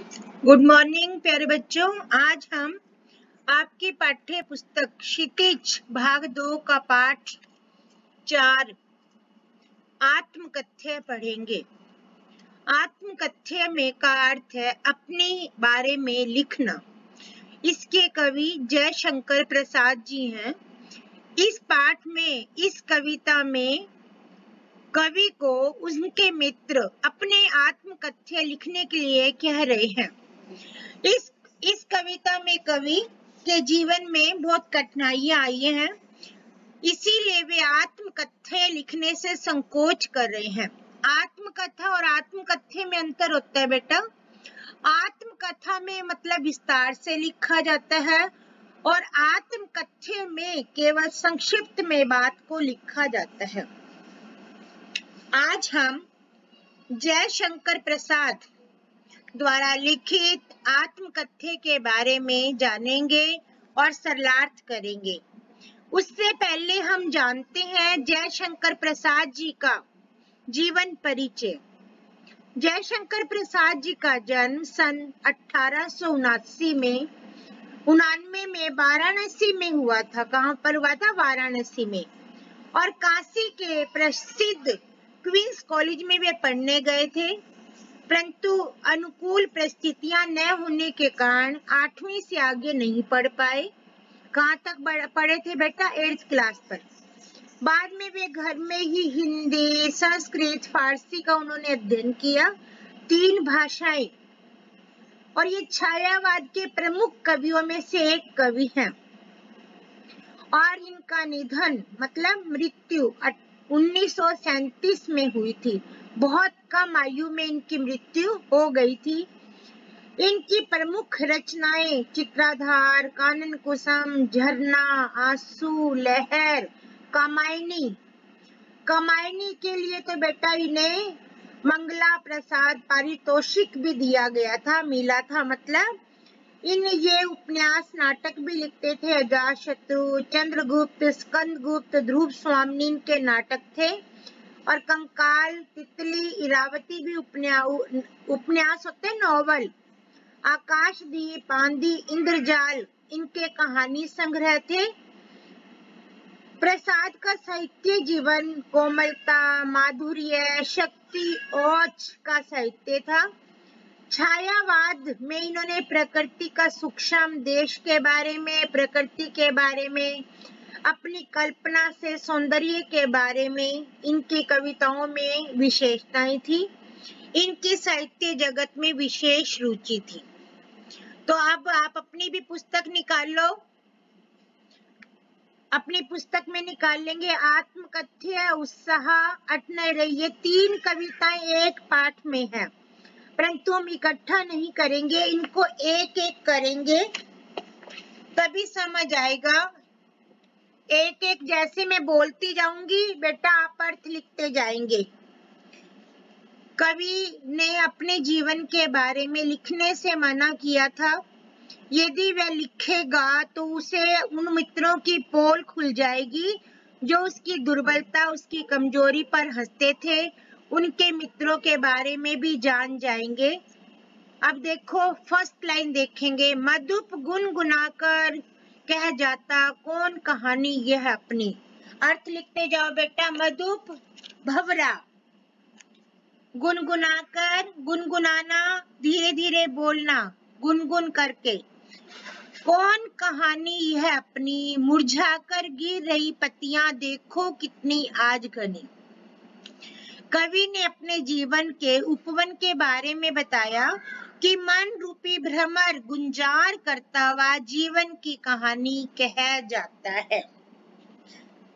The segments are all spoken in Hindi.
गुड मॉर्निंग प्यारे बच्चों। आज हम आपकी पाठ्य पुस्तक क्षितिज भाग 2 का पाठ 4 आत्मकथ्य पढ़ेंगे। आत्मकथ्य में का अर्थ है अपने बारे में लिखना। इसके कवि जयशंकर प्रसाद जी हैं। इस पाठ में, इस कविता में कवि को उनके मित्र अपने आत्मकथ्य लिखने के लिए कह रहे हैं। इस कविता में कवि के जीवन में बहुत कठिनाइयां आई हैं, इसीलिए वे आत्मकथ्य लिखने से संकोच कर रहे हैं। आत्मकथा और आत्मकथ्य में अंतर होता है बेटा। आत्मकथा में मतलब विस्तार से लिखा जाता है और आत्मकथ्य में केवल संक्षिप्त में बात को लिखा जाता है। आज हम जयशंकर प्रसाद द्वारा लिखित आत्मकथ्य के बारे में जानेंगे और सरलार्थ करेंगे। उससे पहले हम जानते हैं जयशंकर प्रसाद जी का जीवन परिचय। जयशंकर प्रसाद जी का जन्म सन 1879 में वाराणसी में हुआ था। कहाँ पर हुआ था? वाराणसी में। और काशी के प्रसिद्ध क्वींस कॉलेज में वे पढ़ने गए थे, परंतु अनुकूल परिस्थितियां न होने के कारण 8वीं से आगे नहीं पढ़ पाए। कहाँ तक पढ़े थे बेटा? 8th क्लास पर। बाद में वे घर में ही हिंदी, संस्कृत, फारसी का उन्होंने अध्ययन किया, 3 भाषाएं। और ये छायावाद के प्रमुख कवियों में से एक कवि हैं। और इनका निधन मतलब मृत्यु 1937 में हुई थी। बहुत कम आयु में इनकी मृत्यु हो गई थी। इनकी प्रमुख रचनाएं चित्राधार, कानन कुसुम, झरना, आंसू, लहर, कामायनी। कामायनी के लिए तो बेटा इन्हें मंगला प्रसाद पारितोषिक भी दिया गया था, मिला था। मतलब ये उपन्यास नाटक भी लिखते थे। अजातशत्रु, चंद्रगुप्त, स्कंदगुप्त, ध्रुव स्वामी के नाटक थे। और कंकाल, तितली, इरावती भी उपन्यास होते, नॉवल। आकाशदीप, आंधी, इंद्रजाल इनके कहानी संग्रह थे। प्रसाद का साहित्य जीवन कोमलता, माधुर्य, शक्ति, औच का साहित्य था। छायावाद में इन्होंने प्रकृति का सूक्ष्म, देश के बारे में, प्रकृति के बारे में, अपनी कल्पना से सौंदर्य के बारे में इनकी कविताओं में विशेषताएं थी। इनकी साहित्य जगत में विशेष रुचि थी। तो अब आप अपनी भी पुस्तक निकाल लो। अपनी पुस्तक में निकाल लेंगे आत्मकथ्य, उत्साह, अटनय रहिए। 3 कविताएं एक पाठ में है, परंतु हम इकट्ठा नहीं करेंगे, इनको एक एक करेंगे तभी समझ आएगा। एक एक जैसे मैं बोलती जाऊंगी बेटा, आप अर्थ लिखते जाएंगे। कवि ने अपने जीवन के बारे में लिखने से मना किया था। यदि वह लिखेगा तो उसे उन मित्रों की पोल खुल जाएगी जो उसकी दुर्बलता, उसकी कमजोरी पर हंसते थे। उनके मित्रों के बारे में भी जान जाएंगे। अब देखो, फर्स्ट लाइन देखेंगे। मधुप गुनगुनाकर कह जाता कौन कहानी यह अपनी। अर्थ लिखते जाओ बेटा। मधुप भंवरा, गुनगुनाकर, गुनगुनाना, धीरे धीरे बोलना, गुनगुन करके। कौन कहानी यह अपनी, मुरझाकर गिर रही पत्तियां देखो कितनी आज घनी। कवि ने अपने जीवन के उपवन के बारे में बताया कि मन रूपी भ्रमर गुंजार करता हुआ जीवन की कहानी कह जाता है।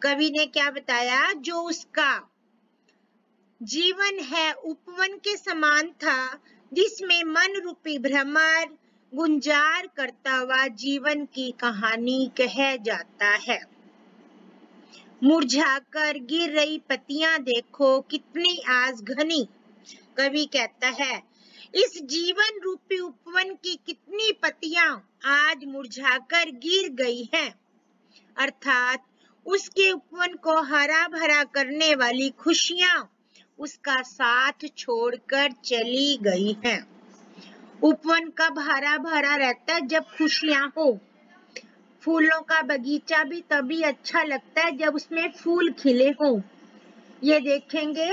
कवि ने क्या बताया? जो उसका जीवन है उपवन के समान था, जिसमें मन रूपी भ्रमर गुंजार करता हुआ जीवन की कहानी कह जाता है। मुरझाकर गिर रही पत्तियां देखो कितनी आज घनी। कवि कहता है इस जीवन रूपी उपवन की कितनी पत्तियां आज मुरझाकर गिर गई हैं। अर्थात उसके उपवन को हरा भरा करने वाली खुशियां उसका साथ छोड़कर चली गई हैं। उपवन कब हरा भरा रहता है? जब खुशियां हो। फूलों का बगीचा भी तभी अच्छा लगता है जब उसमें फूल खिले हों। ये देखेंगे,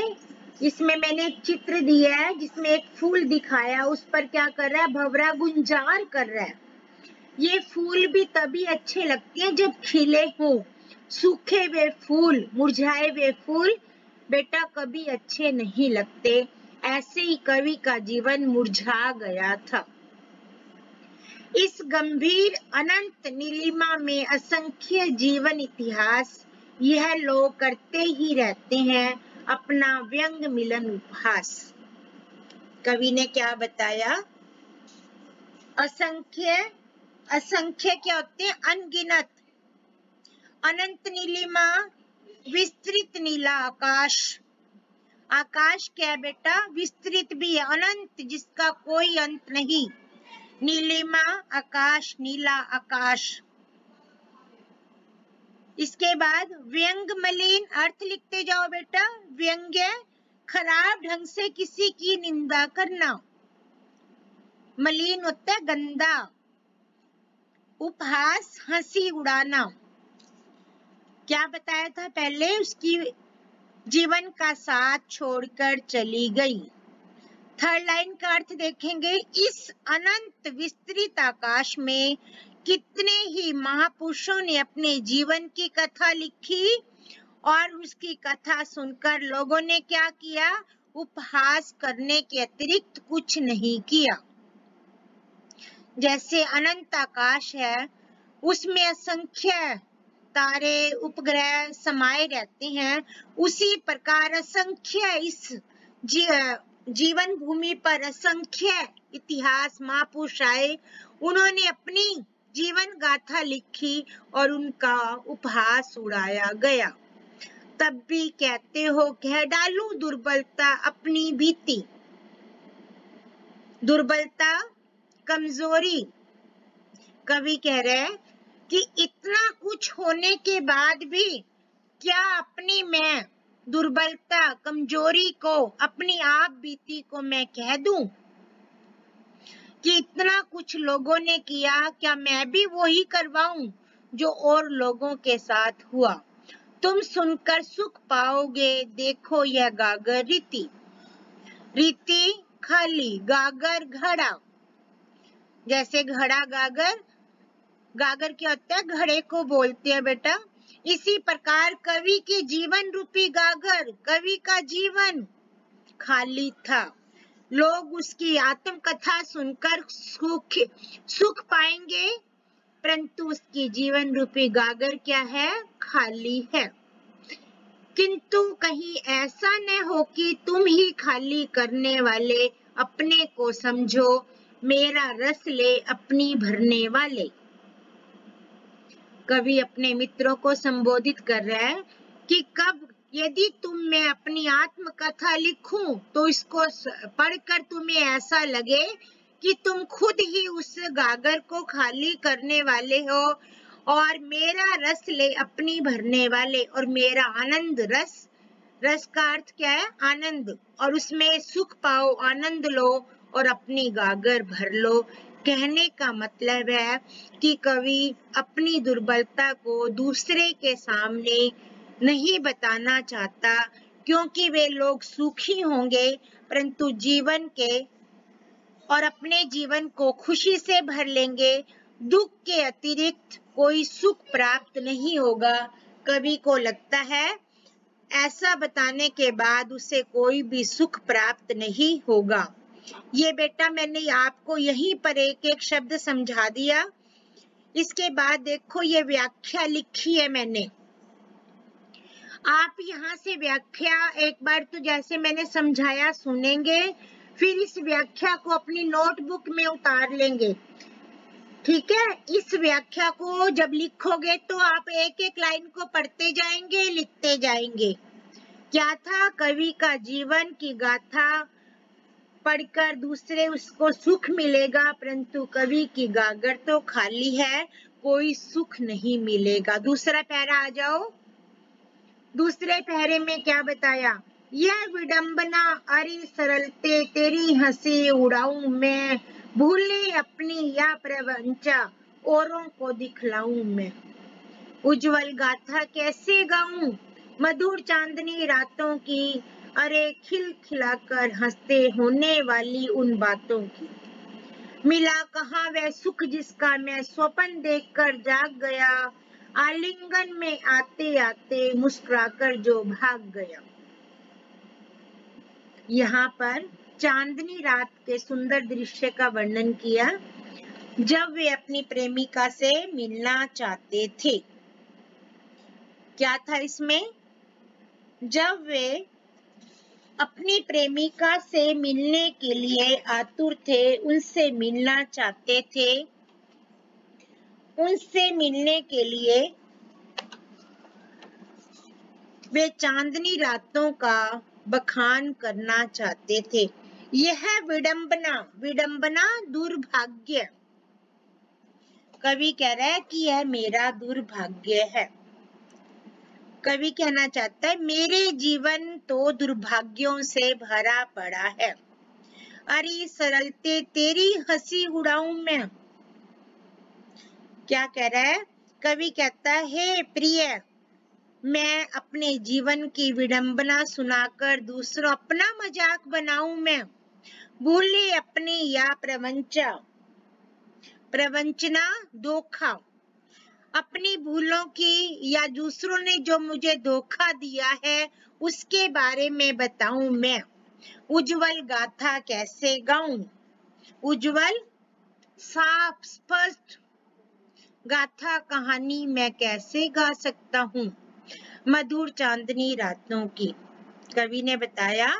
इसमें मैंने एक चित्र दिया है जिसमें एक फूल दिखाया, उस पर क्या कर रहा है? भंवरा गुंजार कर रहा है। ये फूल भी तभी अच्छे लगते हैं जब खिले हों। सूखे हुए फूल, मुरझाए हुए फूल बेटा कभी अच्छे नहीं लगते। ऐसे ही कवि का जीवन मुरझा गया था। इस गंभीर अनंत नीलिमा में असंख्य जीवन इतिहास यह लोग करते ही रहते हैं अपना व्यंग मिलन उपहास। कवि ने क्या बताया? असंख्य, असंख्य क्या होते हैं? अनगिनत। अनंत नीलिमा, विस्तृत नीला आकाश। आकाश क्या है बेटा? विस्तृत भी है, अनंत जिसका कोई अंत नहीं। नीलिमा आकाश, नीला आकाश। इसके बाद व्यंग मलिन, अर्थ लिखते जाओ बेटा। व्यंग्य खराब ढंग से किसी की निंदा करना। मलिन होता है गंदा। उपहास हंसी उड़ाना। क्या बताया था पहले? उसकी जीवन का साथ छोड़कर चली गई। थर्ड लाइन का अर्थ देखेंगे, इस अनंत विस्तृत आकाश में कितने ही महापुरुषों ने अपने जीवन की कथा लिखी और उसकी कथा सुनकर लोगों ने क्या किया? उपहास करने के अतिरिक्त कुछ नहीं किया। जैसे अनंत आकाश है, उसमें असंख्य तारे उपग्रह समाये रहते हैं, उसी प्रकार असंख्य इस जीवन भूमि पर असंख्य इतिहास महापुरुष आए, उन्होंने अपनी जीवन गाथा लिखी और उनका उपहास उड़ाया गया। तब भी कहते हो कह डालूं दुर्बलता अपनी बीती। दुर्बलता, कमजोरी। कवि कह रहे हैं कि इतना कुछ होने के बाद भी क्या अपनी मैं दुर्बलता, कमजोरी को, अपनी आप बीती को मैं कह दूं कि इतना कुछ लोगों ने किया, क्या मैं भी वही करवाऊं जो और लोगों के साथ हुआ? तुम सुनकर सुख पाओगे, देखो यह गागर रीति। रीति खाली, गागर घड़ा। जैसे घड़ा गागर, गागर क्या होता है? घड़े को बोलते हैं बेटा। इसी प्रकार कवि के जीवन रूपी गागर, कवि का जीवन खाली था। लोग उसकी आत्मकथा सुनकर सुख पाएंगे, परंतु उसकी जीवन रूपी गागर क्या है? खाली है। किंतु कहीं ऐसा न हो कि तुम ही खाली करने वाले अपने को समझो, मेरा रस ले अपनी भरने वाले। कवि अपने मित्रों को संबोधित कर रहा है कि कब यदि मैं अपनी आत्मकथा लिखूं तो इसको पढ़कर तुम्हें ऐसा लगे कि तुम खुद ही उस गागर को खाली करने वाले हो और मेरा रस ले अपनी भरने वाले। और मेरा आनंद रस, रस का अर्थ क्या है? आनंद, और उसमें सुख पाओ, आनंद लो और अपनी गागर भर लो। कहने का मतलब है कि कवि अपनी दुर्बलता को दूसरे के सामने नहीं बताना चाहता, क्योंकि वे लोग सुखी होंगे परंतु जीवन के और अपने जीवन को खुशी से भर लेंगे, दुख के अतिरिक्त कोई सुख प्राप्त नहीं होगा। कवि को लगता है ऐसा बताने के बाद उसे कोई भी सुख प्राप्त नहीं होगा। ये बेटा मैंने आपको यहीं पर एक एक शब्द समझा दिया। इसके बाद देखो ये व्याख्या लिखी है मैंने, आप यहाँ से व्याख्या एक बार तो जैसे मैंने समझाया सुनेंगे, फिर इस व्याख्या को अपनी नोटबुक में उतार लेंगे। ठीक है, इस व्याख्या को जब लिखोगे तो आप एक एक लाइन को पढ़ते जाएंगे, लिखते जाएंगे। क्या था? कवि का जीवन की गाथा पढ़कर दूसरे उसको सुख मिलेगा, परंतु कवि की गागर तो खाली है, कोई सुख नहीं मिलेगा। दूसरा पैरा आ जाओ। दूसरे पैरे में क्या बताया? यह विडंबना अरे सरलते तेरी हंसी उड़ाऊं मैं, भूले अपनी या प्रवंचा औरों को दिखलाऊं मैं। उज्जवल गाथा कैसे गाऊं मधुर चांदनी रातों की, अरे खिल खिलाकर हंसते होने वाली उन बातों की। मिला कहाँ वह सुख जिसका मैं स्वप्न देखकर जाग गया, आलिंगन में आते आते मुस्कुराकर जो भाग गया। यहाँ पर चांदनी रात के सुंदर दृश्य का वर्णन किया जब वे अपनी प्रेमिका से मिलना चाहते थे। क्या था इसमें? जब वे अपनी प्रेमिका से मिलने के लिए आतुर थे, उनसे मिलना चाहते थे, उनसे मिलने के लिए वे चांदनी रातों का बखान करना चाहते थे। यह विडंबना दुर्भाग्य। कवि कह रहा है कि यह मेरा दुर्भाग्य है। कवि कहना चाहता है मेरे जीवन तो दुर्भाग्यों से भरा पड़ा है। अरे सरलते तेरी हंसी उड़ाऊं मैं। क्या कह रहा है? कवि कहता है हे प्रिय, मैं अपने जीवन की विडंबना सुनाकर दूसरों अपना मजाक बनाऊं मैं। भूले अपनी या प्रवंचना धोखा, अपनी भूलों की या दूसरों ने जो मुझे धोखा दिया है उसके बारे में बताऊं मैं। उज्जवल गाथा कैसे गाऊं? उज्जवल साफ स्पष्ट गाथा कहानी मैं कैसे गा सकता हूँ मधुर चांदनी रातों की। कवि ने बताया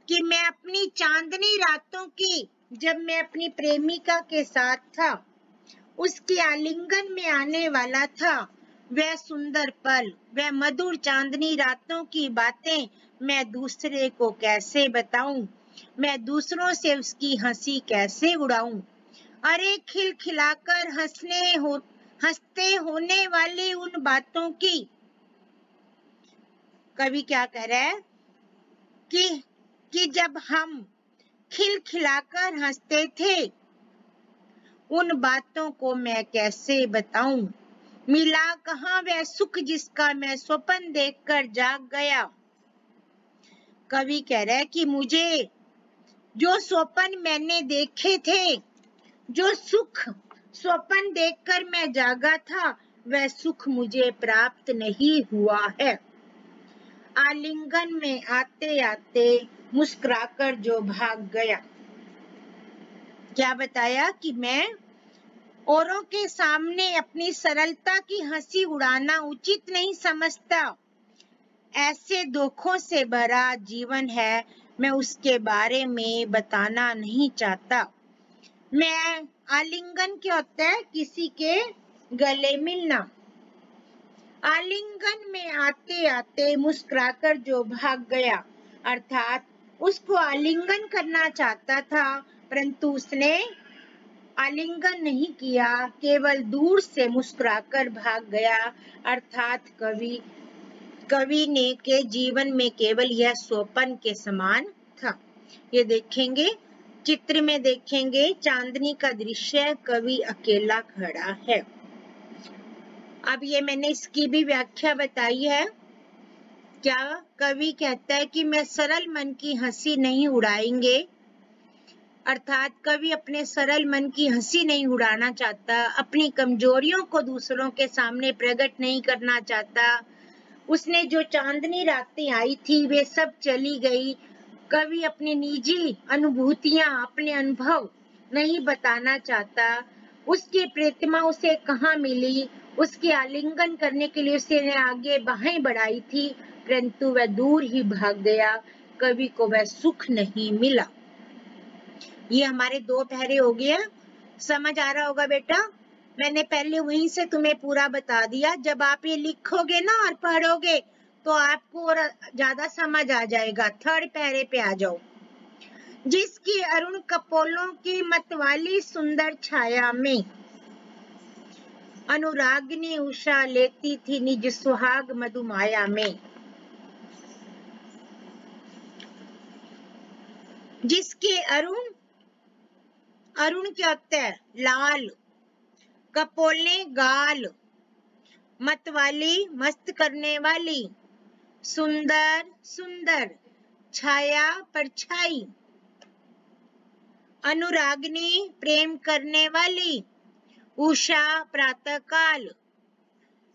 कि मैं अपनी चांदनी रातों की, जब मैं अपनी प्रेमिका के साथ था, उसके आलिंगन में आने वाला था, वह सुंदर पल, वह मधुर चांदनी रातों की बातें मैं दूसरे को कैसे बताऊं? मैं दूसरों से उसकी हंसी कैसे उड़ाऊं? अरे खिलखिलाकर हंसते होने वाली उन बातों की। कवि क्या कह रहा है कि जब हम खिलखिलाकर हंसते थे, उन बातों को मैं कैसे बताऊं? मिला कहाँ वह सुख जिसका मैं स्वप्न देखकर जाग गया। कवि कह रहा है कि मुझे जो स्वप्न मैंने देखे थे, जो सुख स्वप्न देखकर मैं जागा था, वह सुख मुझे प्राप्त नहीं हुआ है। आलिंगन में आते आते मुस्कुराकर जो भाग गया। क्या बताया कि मैं औरों के सामने अपनी सरलता की हंसी उड़ाना उचित नहीं समझता। ऐसे धोखों से भरा जीवन है, मैं उसके बारे में बताना नहीं चाहता। मैं आलिंगन क्या होता है? किसी के गले मिलना। आलिंगन में आते आते मुस्कुराकर जो भाग गया, अर्थात उसको आलिंगन करना चाहता था, परंतु उसने आलिंगन नहीं किया, केवल दूर से मुस्कुराकर भाग गया। अर्थात कवि ने के जीवन में केवल यह स्वप्न के समान था। ये देखेंगे, चित्र में देखेंगे चांदनी का दृश्य, कवि अकेला खड़ा है। अब ये मैंने इसकी भी व्याख्या बताई है। क्या कवि कहता है कि मैं सरल मन की हंसी नहीं उड़ाएंगे, अर्थात कवि अपने सरल मन की हंसी नहीं उड़ाना चाहता, अपनी कमजोरियों को दूसरों के सामने प्रकट नहीं करना चाहता। उसने जो चांदनी रातें आई थी वे सब चली गई। कवि अपनी निजी अनुभूतियां, अपने अनुभव नहीं बताना चाहता। उसकी प्रीतिमा उसे कहाँ मिली, उसके आलिंगन करने के लिए उसने आगे बाहें बढ़ाई थी, परंतु वह दूर ही भाग गया। कवि को वह सुख नहीं मिला। ये हमारे दो पहरे हो गए। समझ आ रहा होगा बेटा? मैंने पहले वहीं से तुम्हें पूरा बता दिया। जब आप ये लिखोगे ना और पढ़ोगे तो आपको और ज्यादा समझ आ जाएगा। थर्ड पहरे पे आ जाओ। जिसकी अरुण कपोलों की मतवाली सुंदर छाया में अनुरागिनी उषा लेती थी निज सुहाग मधुमाया में। जिसके अरुण अरुण क्या होता है? लाल। कपोलने गाल। मतवाली मस्त करने वाली। सुंदर सुंदर। छाया परछाई। अनुरागनी प्रेम करने वाली। उषा प्रातःकाल।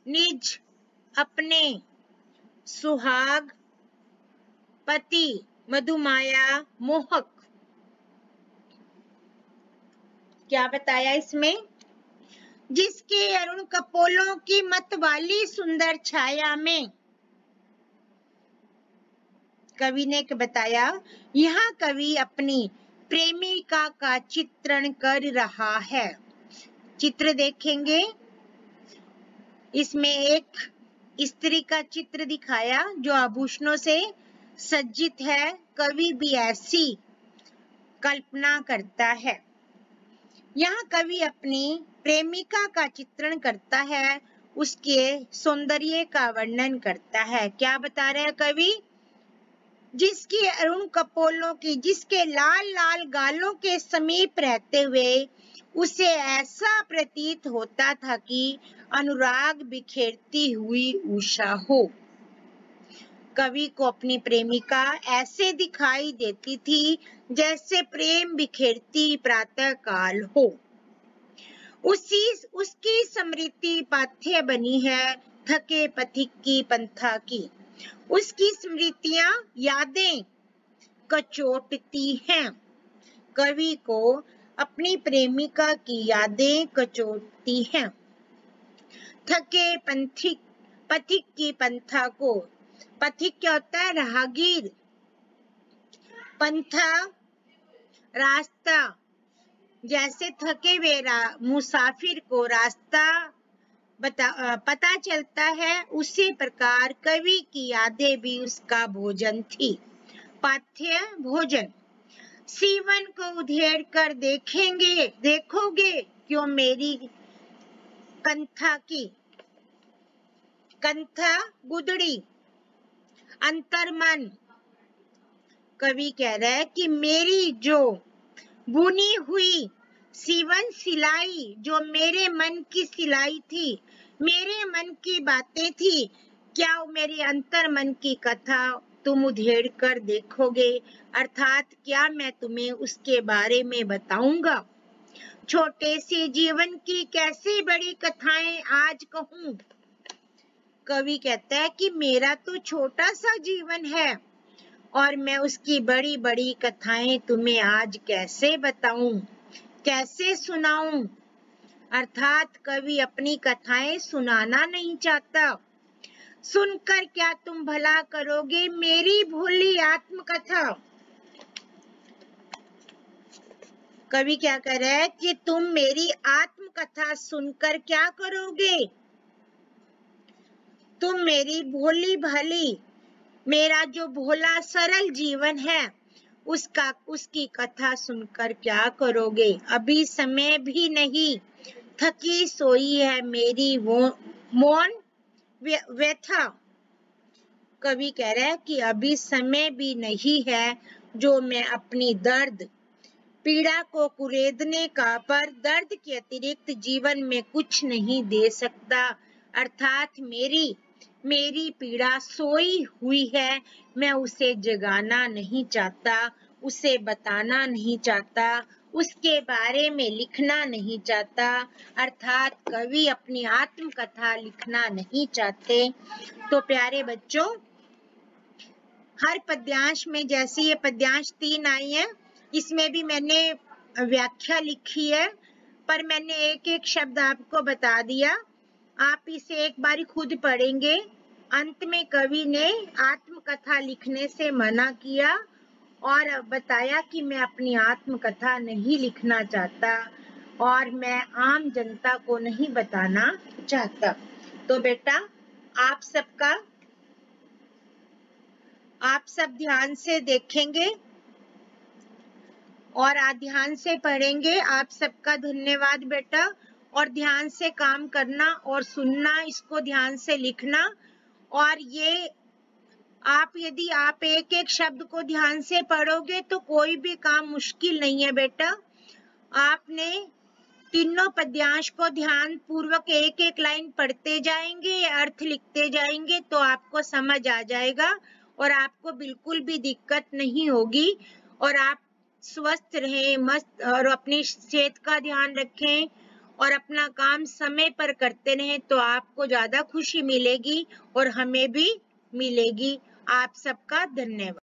निज अपने। सुहाग पति। मधुमाया मोहक। क्या बताया इसमें? जिसके अरुण कपोलों की मत वाली सुंदर छाया में। कवि ने बताया, यहाँ कवि अपनी प्रेमिका का चित्रण कर रहा है। चित्र देखेंगे, इसमें एक स्त्री का चित्र दिखाया जो आभूषणों से सज्जित है। कवि भी ऐसी कल्पना करता है। यहाँ कवि अपनी प्रेमिका का चित्रण करता है, उसके सौंदर्य का वर्णन करता है। क्या बता रहे हैं कवि? जिसकी अरुण कपोलों की, जिसके लाल लाल गालों के समीप रहते हुए उसे ऐसा प्रतीत होता था कि अनुराग बिखेरती हुई उषा हो। कवि को अपनी प्रेमिका ऐसे दिखाई देती थी जैसे प्रेम बिखेरती प्रातः काल हो। उसकी स्मृति पाथ्य बनी है थके पथिक की पंथा की। उसकी स्मृतियां यादें कचोटती हैं। कवि को अपनी प्रेमिका की यादें कचोटती हैं। थके पथिक की पंथा को। पथिक क्या होता है? राहगीर। पंथा रास्ता। जैसे थके हुए मुसाफिर को रास्ता पता चलता है, उसी प्रकार कवि की यादें भी उसका भोजन थी। पाथ्य भोजन। सीवन को उधेड़ कर देखोगे क्यों मेरी कंथा की। कंथा गुदड़ी। अंतर्मन। कवि कह रहा है कि मेरी जो बुनी हुई सीवन सिलाई, जो मेरे मन की सिलाई थी, मेरे मन की बातें थी, क्या मेरे अंतर मन की कथा तुम उधेड़ कर देखोगे? अर्थात क्या मैं तुम्हें उसके बारे में बताऊंगा? छोटे से जीवन की कैसी बड़ी कथाएं आज कहूं। कवि कहता है कि मेरा तो छोटा सा जीवन है और मैं उसकी बड़ी बड़ी कथाएं तुम्हें आज कैसे बताऊं, कैसे सुनाऊं। अर्थात कवि अपनी कथाएं सुनाना नहीं चाहता। सुनकर क्या तुम भला करोगे मेरी भोली आत्मकथा। कवि क्या कह रहा है कि तुम मेरी आत्मकथा सुनकर क्या करोगे? तुम मेरी भोली भाली, मेरा जो भोला सरल जीवन है, उसकी कथा सुनकर क्या करोगे? अभी समय भी नहीं, थकी सोई है मेरी वो मौन व्यथा। कवि कह रहा है कि अभी समय भी नहीं है जो मैं अपनी दर्द पीड़ा को कुरेदने का, पर दर्द के अतिरिक्त जीवन में कुछ नहीं दे सकता। अर्थात मेरी पीड़ा सोई हुई है, मैं उसे जगाना नहीं चाहता, उसे बताना नहीं चाहता, उसके बारे में लिखना नहीं चाहता। अर्थात कवि अपनी आत्मकथा लिखना नहीं चाहते। तो प्यारे बच्चों, हर पद्यांश में, जैसे ये पद्यांश 3 आई है, इसमें भी मैंने व्याख्या लिखी है, पर मैंने एक एक शब्द आपको बता दिया। आप इसे एक बार खुद पढ़ेंगे। अंत में कवि ने आत्मकथा लिखने से मना किया और बताया कि मैं अपनी आत्मकथा नहीं लिखना चाहता और मैं आम जनता को नहीं बताना चाहता। तो बेटा, आप सब ध्यान से देखेंगे और ध्यान से पढ़ेंगे। आप सबका धन्यवाद बेटा। और ध्यान से काम करना और सुनना, इसको ध्यान से लिखना। और ये यदि आप एक एक शब्द को ध्यान से पढ़ोगे तो कोई भी काम मुश्किल नहीं है बेटा। आपने तीनों पद्यांश को ध्यान पूर्वक एक एक लाइन पढ़ते जाएंगे, अर्थ लिखते जाएंगे तो आपको समझ आ जाएगा और आपको बिल्कुल भी दिक्कत नहीं होगी और आप स्वस्थ रहें, मस्त और अपनी सेहत का ध्यान रखें और अपना काम समय पर करते रहें तो आपको ज्यादा खुशी मिलेगी और हमें भी मिलेगी। आप सबका धन्यवाद।